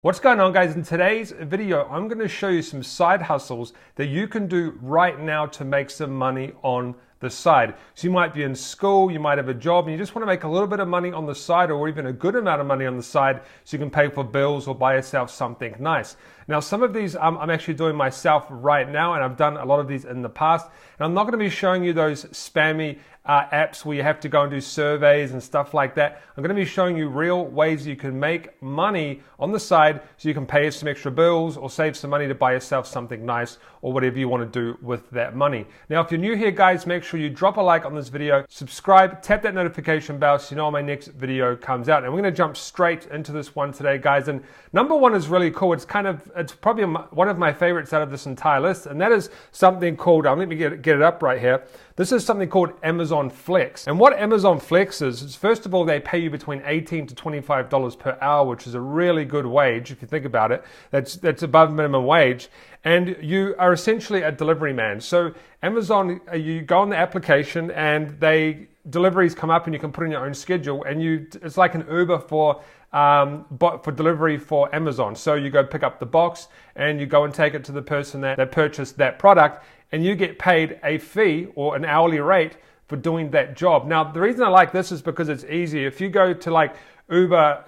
What's going on, guys? In today's video, I'm going to show you some side hustles that you can do right now to make some money on the side. So you might be in school, you might have a job, and you just want to make a little bit of money on the side, or even a good amount of money on the side so you can pay for bills or buy yourself something nice. Now, some of these I'm actually doing myself right now, and I've done a lot of these in the past. And I'm not going to be showing you those spammy apps where you have to go and do surveys and stuff like that. I'm going to be showing you real ways you can make money on the side so you can pay some extra bills or save some money to buy yourself something nice or whatever you want to do with that money. Now, if you're new here, guys, make sure you drop a like on this video, subscribe, tap that notification bell so you know when my next video comes out. And we're going to jump straight into this one today, guys. And number one is really cool. It's probably one of my favorites out of this entire list, and that is something called, let me get it up right here. This is something called Amazon Flex. And what Amazon Flex is first of all, they pay you between $18 to $25 per hour, which is a really good wage if you think about it. That's above minimum wage. And you are essentially a delivery man. So Amazon, you go on the application and deliveries come up and you can put in your own schedule, and it's like an Uber for delivery for Amazon. So you go pick up the box and you go and take it to the person that purchased that product, and you get paid a fee or an hourly rate for doing that job. Now, the reason I like this is because it's easy. If you go to Uber,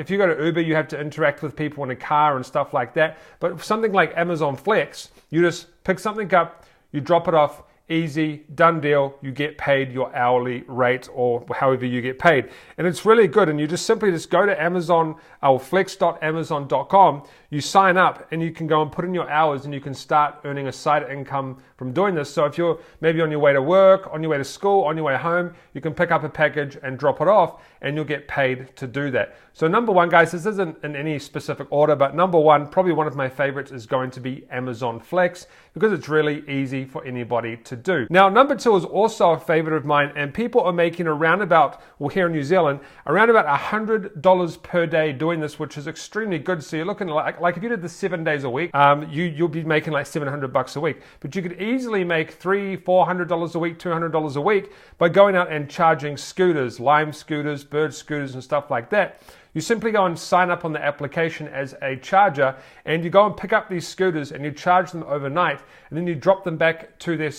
you have to interact with people in a car and stuff like that. But something like Amazon Flex, you just pick something up, you drop it off, easy, done deal, you get paid your hourly rate or however you get paid. And it's really good. And you just simply go to Amazon or flex.amazon.com, you sign up and you can go and put in your hours and you can start earning a side income from doing this. So if you're maybe on your way to work, on your way to school, on your way home, you can pick up a package and drop it off and you'll get paid to do that. So number one, guys, this isn't in any specific order, but number one, probably one of my favorites is going to be Amazon Flex because it's really easy for anybody to do. Now, number two is also a favorite of mine, and people are making here in New Zealand, around about $100 per day doing this, which is extremely good. So you're looking like if you did this 7 days a week, you'll be making like $700 a week. But you could easily make $300-400 a week, $200 a week by going out and charging scooters, Lime scooters, Bird scooters, and stuff like that. You simply go and sign up on the application as a charger, and you go and pick up these scooters and you charge them overnight, and then you drop them back to their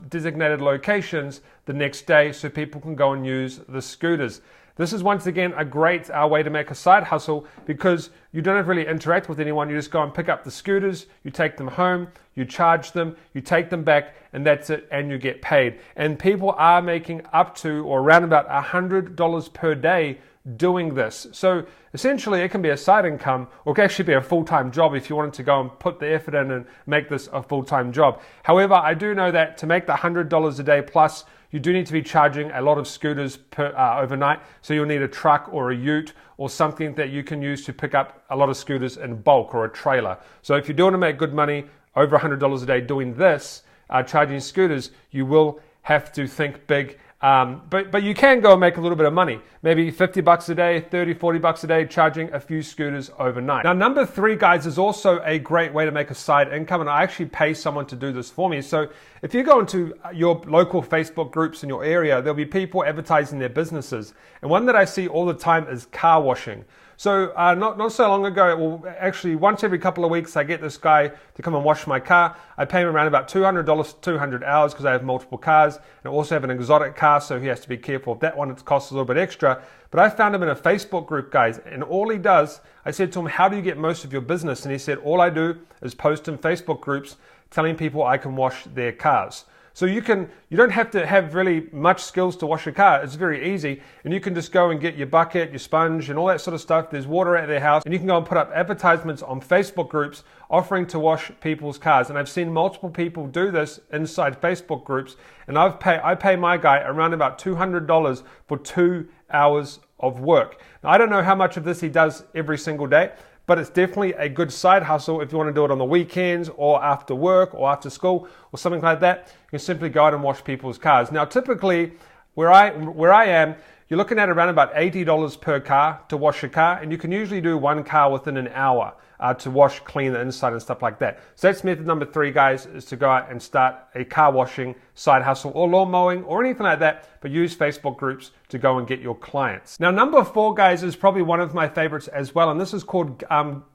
designated locations the next day so people can go and use the scooters. This is once again a great way to make a side hustle because you don't really interact with anyone. You just go and pick up the scooters, you take them home, you charge them, you take them back, and that's it, and you get paid. And people are making up to or around about $100 per day doing this. So essentially it can be a side income, or it can actually be a full-time job if you wanted to go and put the effort in and make this a full-time job. However, I do know that to make the $100 a day plus, you do need to be charging a lot of scooters overnight. So you'll need a truck or a ute or something that you can use to pick up a lot of scooters in bulk, or a trailer. So if you do want to make good money, over $100 a day doing this, charging scooters, you will have to think big. But you can go and make a little bit of money, maybe $50 a day, $30-40 a day, charging a few scooters overnight. Now, number three, guys, is also a great way to make a side income, and I actually pay someone to do this for me. So if you go into your local Facebook groups in your area, there'll be people advertising their businesses, and one that I see all the time is car washing. So not so long ago, well, actually once every couple of weeks, I get this guy to come and wash my car. I pay him around about $200, 200 hours because I have multiple cars, and I also have an exotic car, so he has to be careful of that one. It costs a little bit extra. But I found him in a Facebook group, guys, and all he does, I said to him, how do you get most of your business? And he said, all I do is post in Facebook groups telling people I can wash their cars. So you don't have to have really much skills to wash a car. It's very easy, and you can just go and get your bucket, your sponge, and all that sort of stuff. There's water at their house, and you can go and put up advertisements on Facebook groups offering to wash people's cars. And I've seen multiple people do this inside Facebook groups, and I pay my guy around about $200 for 2 hours of work. Now, I don't know how much of this he does every single day, but it's definitely a good side hustle if you want to do it on the weekends or after work or after school or something like that. You can simply go out and wash people's cars. Now, typically, where I am, you're looking at around about $80 per car to wash a car, and you can usually do one car within an hour. to wash, clean the inside and stuff like that. So that's method number 3, guys, is to go out and start a car washing side hustle or lawn mowing or anything like that, but use Facebook groups to go and get your clients. Now, number 4, guys, is probably one of my favorites as well, and this is called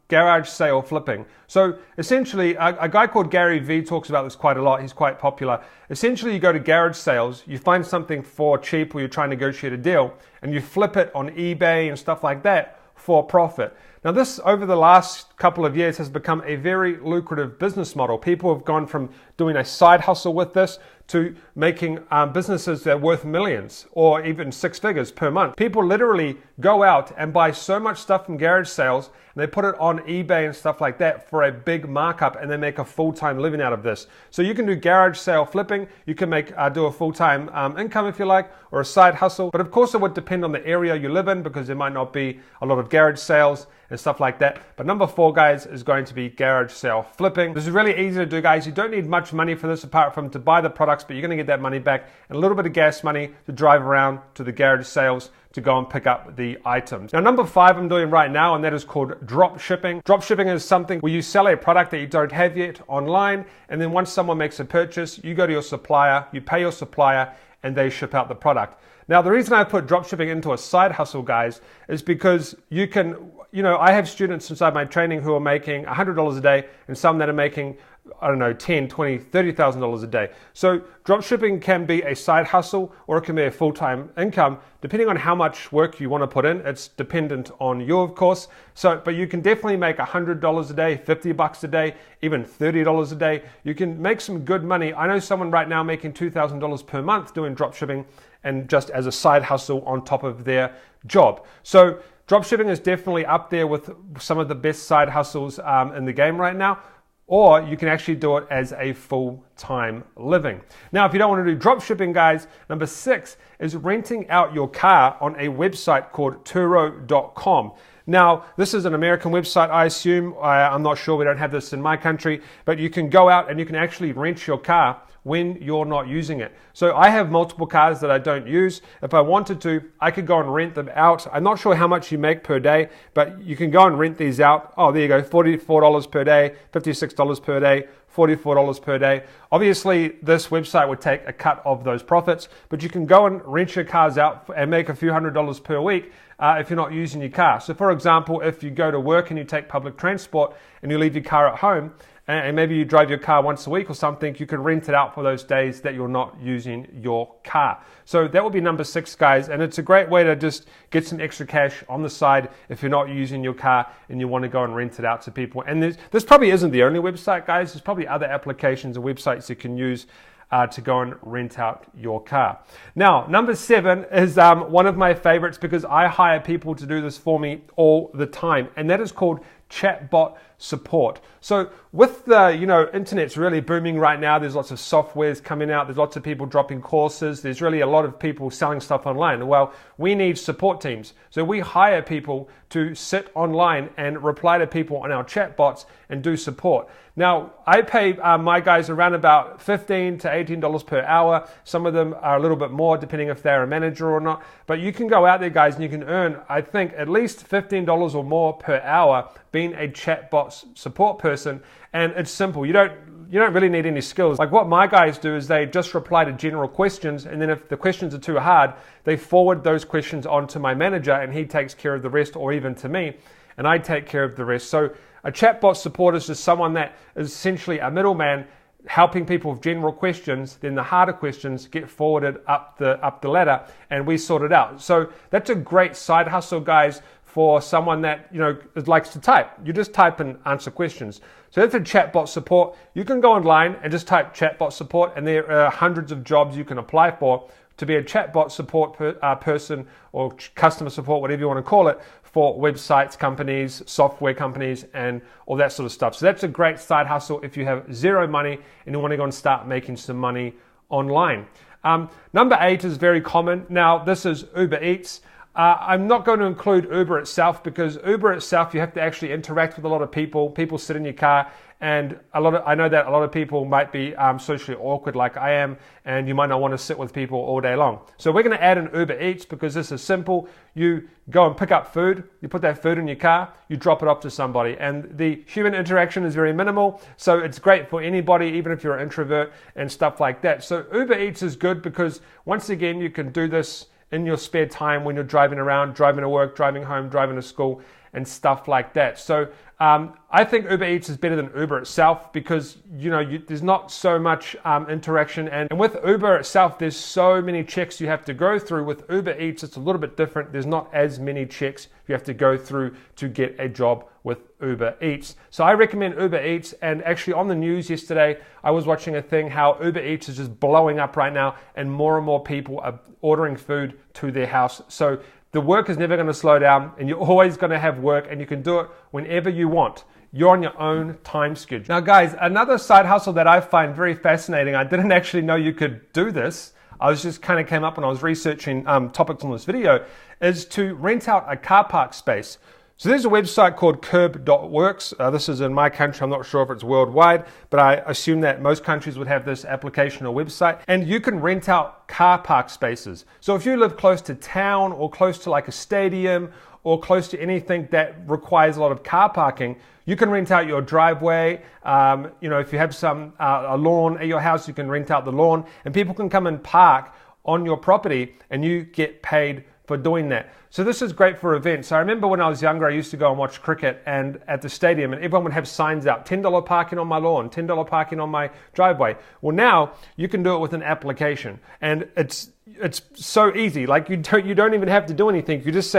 garage sale flipping. So essentially, a guy called Gary Vee talks about this quite a lot. He's quite popular. Essentially, you go to garage sales, you find something for cheap or you're trying to negotiate a deal, and you flip it on eBay and stuff like that for profit. Now, this over the last couple of years has become a very lucrative business model. People have gone from doing a side hustle with this to making businesses that are worth millions or even 6 figures per month. People literally go out and buy so much stuff from garage sales and they put it on eBay and stuff like that for a big markup, and they make a full-time living out of this. So you can do garage sale flipping, you can do a full-time income if you like, or a side hustle. But of course it would depend on the area you live in, because there might not be a lot of garage sales and stuff like that. But number 4, guys, is going to be garage sale flipping. This is really easy to do, guys. You don't need much money for this apart from to buy the products, but you're going to get that money back and a little bit of gas money to drive around to the garage sales to go and pick up the items. Now, number 5 I'm doing right now, and that is called drop shipping. Drop shipping is something where you sell a product that you don't have yet online, and then once someone makes a purchase, you go to your supplier, you pay your supplier, and they ship out the product. Now, the reason I put dropshipping into a side hustle, guys, is because you can, I have students inside my training who are making $100 a day and some that are making, I don't know, $10,000, $20,000, $30,000 a day. So dropshipping can be a side hustle or it can be a full-time income, depending on how much work you want to put in. It's dependent on you, of course. But you can definitely make $100 a day, $50 a day, even $30 a day. You can make some good money. I know someone right now making $2,000 per month doing dropshipping, and just as a side hustle on top of their job. So dropshipping is definitely up there with some of the best side hustles in the game right now. Or you can actually do it as a full-time living. Now, if you don't want to do dropshipping, guys, number 6 is renting out your car on a website called Turo.com. Now, this is an American website, I assume. I'm not sure, we don't have this in my country, but you can go out and you can actually rent your car when you're not using it. So I have multiple cars that I don't use. If I wanted to, I could go and rent them out. I'm not sure how much you make per day, but you can go and rent these out. Oh, there you go, $44 per day, $56 per day, $44 per day. Obviously, this website would take a cut of those profits, but you can go and rent your cars out and make a few $100s per week if you're not using your car. So for example, if you go to work and you take public transport and you leave your car at home, and maybe you drive your car once a week or something, you can rent it out for those days that you're not using your car. So that will be number 6, guys, and it's a great way to just get some extra cash on the side if you're not using your car and you want to go and rent it out to people. And this probably isn't the only website, guys. There's probably other applications and websites you can use to go and rent out your car. Now, number 7 is one of my favorites because I hire people to do this for me all the time, and that is called chatbot support. So with the internet's really booming right now, there's lots of softwares coming out, there's lots of people dropping courses, there's really a lot of people selling stuff online. Well, we need support teams. So we hire people to sit online and reply to people on our chatbots and do support. Now, I pay my guys around about $15 to $18 per hour. Some of them are a little bit more depending if they're a manager or not. But you can go out there, guys, and you can earn, I think, at least $15 or more per hour being a chatbot support person. And it's simple. You don't really need any skills. Like what my guys do is they just reply to general questions, and then if the questions are too hard, they forward those questions on to my manager and he takes care of the rest, or even to me, and I take care of the rest. So a chatbot support is just someone that is essentially a middleman helping people with general questions, then the harder questions get forwarded up the ladder and we sort it out. So that's a great side hustle, guys, for someone that likes to type. You just type and answer questions. So that's a chatbot support. You can go online and just type chatbot support, and there are hundreds of jobs you can apply for to be a chatbot support person or customer support, whatever you want to call it, for websites, companies, software companies, and all that sort of stuff. So that's a great side hustle if you have zero money and you want to go and start making some money online. Number 8 is very common. Now, this is Uber Eats. I'm not going to include Uber itself, because Uber itself, you have to actually interact with a lot of people. People sit in your car, and I know that a lot of people might be socially awkward like I am, and you might not want to sit with people all day long. So we're going to add an Uber Eats, because this is simple. You go and pick up food, you put that food in your car, you drop it off to somebody, and the human interaction is very minimal, so it's great for anybody, even if you're an introvert and stuff like that. So Uber Eats is good because, once again, you can do this in your spare time when you're driving around, driving to work, driving home, driving to school, and stuff like that. So I think Uber Eats is better than Uber itself, because there's not so much interaction, and with Uber itself, there's so many checks you have to go through. With Uber Eats, it's a little bit different. There's not as many checks you have to go through to get a job with Uber Eats. So I recommend Uber Eats. And actually, on the news yesterday, I was watching a thing how Uber Eats is just blowing up right now, and more people are ordering food to their house. So the work is never going to slow down, and you're always going to have work, and you can do it whenever you want. You're on your own time schedule. Now guys, another side hustle that I find very fascinating, I didn't actually know you could do this, I was just kind of came up when I was researching topics on this video, is to rent out a car park space. So there's a website called curb.works. This is in my country. I'm not sure if it's worldwide, but I assume that most countries would have this application or website. And you can rent out car park spaces. So if you live close to town, or close to like a stadium, or close to anything that requires a lot of car parking, you can rent out your driveway. If you have a lawn at your house, you can rent out the lawn, and people can come and park on your property, and you get paid for doing that. So this is great for events. I remember when I was younger, I used to go and watch cricket and at the stadium, and everyone would have signs out, $10 parking on my lawn, $10 parking on my driveway. Well, now you can do it with an application, and it's so easy. Like you don't even have to do anything. You just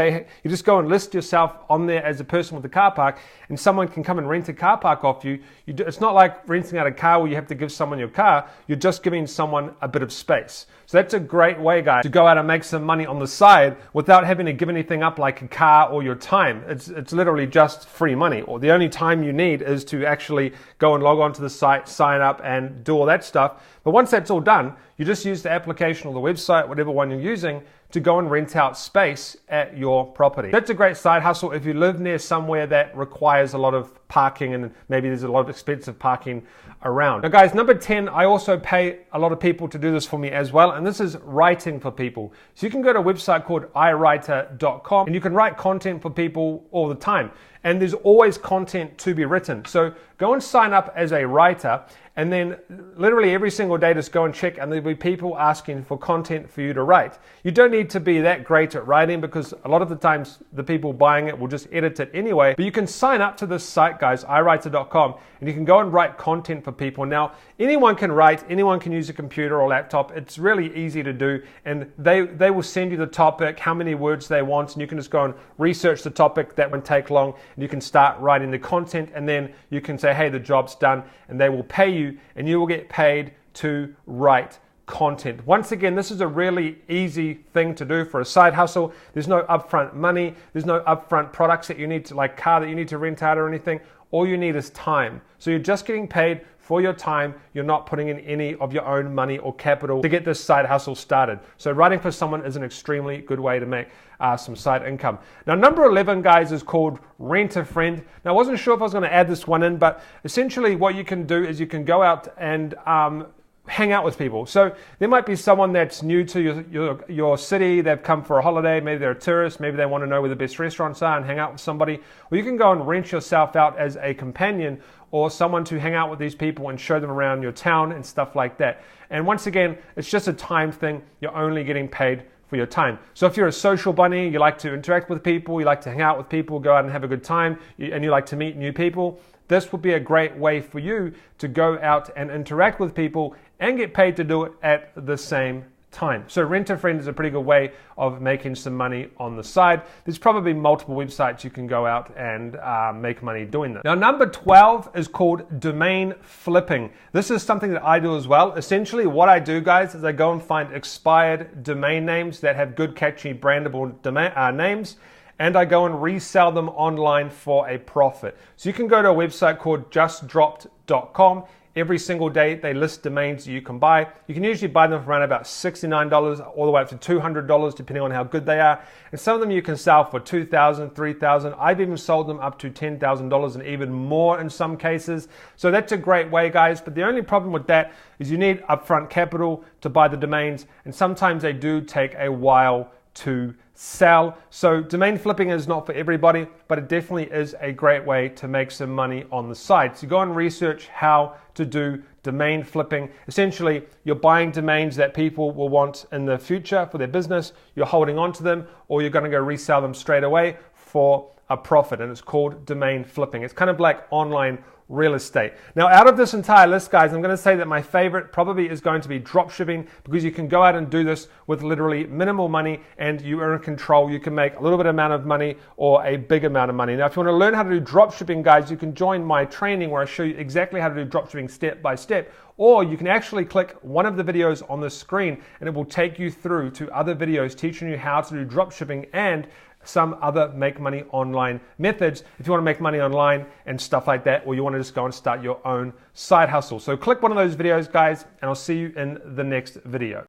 go and list yourself on there as a person with a car park, and someone can come and rent a car park off you. It's not like renting out a car where you have to give someone your car. You're just giving someone a bit of space. So that's a great way, guys, to go out and make some money on the side without having to give anything up like a car or your time. It's literally just free money. Or the only time you need is to actually go and log on to the site, sign up, and do all that stuff. But once that's all done, you just use the application or the website, whatever one you're using, to go and rent out space at your property. That's a great side hustle if you live near somewhere that requires a lot of parking, and maybe there's a lot of expensive parking around. Now guys, number 10, I also pay a lot of people to do this for me as well, and this is writing for people. So you can go to a website called iwriter.com, and you can write content for people all the time. And there's always content to be written. So go and sign up as a writer, and then literally every single day just go and check, and there'll be people asking for content for you to write. You don't need to be that great at writing, because a lot of the times the people buying it will just edit it anyway. But you can sign up to this site, guys, iwriter.com, and you can go and write content for people. Now, anyone can write, anyone can use a computer or laptop. It's really easy to do, and they will send you the topic, how many words they want, and you can just go and research the topic. That won't take long, and you can start writing the content, and then you can say, hey, the job's done, and they will pay you, and you will get paid to write content. Once again, this is a really easy thing to do for a side hustle. There's no upfront money. There's no upfront products that you need to, like car that you need to rent out or anything. All you need is time. So you're just getting paid for your time. You're not putting in any of your own money or capital to get this side hustle started. So writing for someone is an extremely good way to make some side income. Now, number 11, guys, is called Rent a Friend. Now, I wasn't sure if I was going to add this one in, but essentially what you can do is you can go out and hang out with people. So there might be someone that's new to your city. They've come for a holiday. Maybe they're a tourist. Maybe they want to know where the best restaurants are and hang out with somebody. Or you can go and rent yourself out as a companion or someone to hang out with these people and show them around your town and stuff like that. And once again, it's just a time thing. You're only getting paid for your time. So if you're a social bunny, you like to interact with people, you like to hang out with people, go out and have a good time, and you like to meet new people, this would be a great way for you to go out and interact with people and get paid to do it at the same time. So Rent a Friend is a pretty good way of making some money on the side. There's probably multiple websites you can go out and make money doing this. Now, number 12 is called domain flipping. This is something that I do as well. Essentially, what I do, guys, is I go and find expired domain names that have good, catchy, brandable names, and I go and resell them online for a profit. So you can go to a website called justdropped.com. every single day they list domains that you can buy. You can usually buy them for around about $69 all the way up to $200 depending on how good they are. And some of them you can sell for $2,000, $3,000. I've even sold them up to $10,000 and even more in some cases. So that's a great way, guys. But the only problem with that is you need upfront capital to buy the domains, and sometimes they do take a while to sell. So domain flipping is not for everybody, but it definitely is a great way to make some money on the side. So go and research how to do domain flipping. Essentially, you're buying domains that people will want in the future for their business, you're holding on to them, or you're going to go resell them straight away for a profit, and it's called domain flipping. It's kind of like online real estate. Now, out of this entire list, guys, I'm going to say that my favorite probably is going to be dropshipping, because you can go out and do this with literally minimal money and you are in control. You can make a little bit amount of money or a big amount of money. Now, if you want to learn how to do dropshipping, guys, you can join my training where I show you exactly how to do dropshipping step by step, or you can actually click one of the videos on the screen and it will take you through to other videos teaching you how to do dropshipping and some other make money online methods if you want to make money online and stuff like that, or you want to just go and start your own side hustle. So click one of those videos, guys, and I'll see you in the next video.